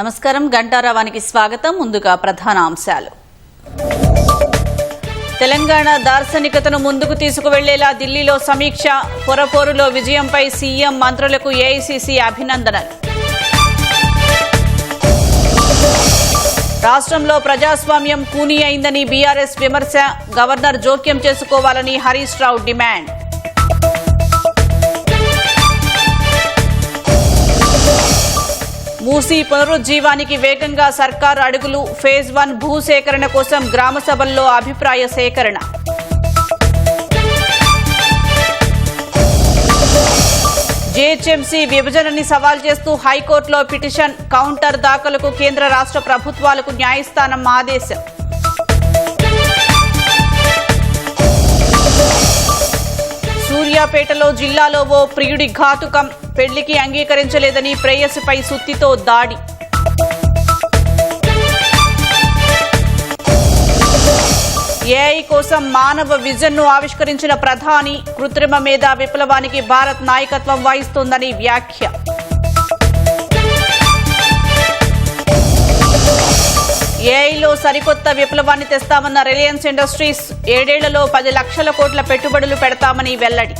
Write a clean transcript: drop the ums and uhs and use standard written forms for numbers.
నమస్కారం గంటారావానికి స్వాగతం. ముందుగా ప్రధాన అంశాలు. తెలంగాణ దార్శనికతను ముందుకు తీసుకువెళ్లేలా ఢిల్లీలో సమీక్ష. పొరపోరులో విజయంపై సీఎం మంత్రులకు ఏఐసీసీ అభినందనలు. రాష్ట్రంలో ప్రజాస్వామ్యం కూనీ అయిందని బీఆర్ఎస్ విమర్శ. గవర్నర్ జోక్యం చేసుకోవాలని హరీష్ రావు డిమాండ్. మూసీ పునరుజ్జీవానికి వేగంగా సర్కారు అడుగులు. ఫేజ్ 1 భూసేకరణ కోసం గ్రామ సభల్లో అభిప్రాయ సేకరణ. జీహెచ్ఎంసీ విభజనని సవాల్ చేస్తూ హైకోర్టులో పిటిషన్. కౌంటర్ దాఖలుకు కేంద్ర రాష్ట్ర ప్రభుత్వాలకు న్యాయస్థానం ఆదేశం. సూర్యాపేటలో జిల్లాలో ఓ ప్రియుడి ఘాతుకం. పెళ్లికి అంగీకరించలేదని ప్రేయసిపై సుత్తితో దాడి. ఏఐ కోసం మానవ విజన్ను ఆవిష్కరించిన ప్రధాని. కృత్రిమ మేధా విప్లవానికి భారత్ నాయకత్వం వహిస్తోందని వ్యాఖ్య. ఏఐలో సరికొత్త విప్లవాన్ని తెస్తామన్న రిలయన్స్ ఇండస్ట్రీస్. 7 ఏళ్లలో 10 లక్షల కోట్ల పెట్టుబడులు పెడతామని వెల్లడి.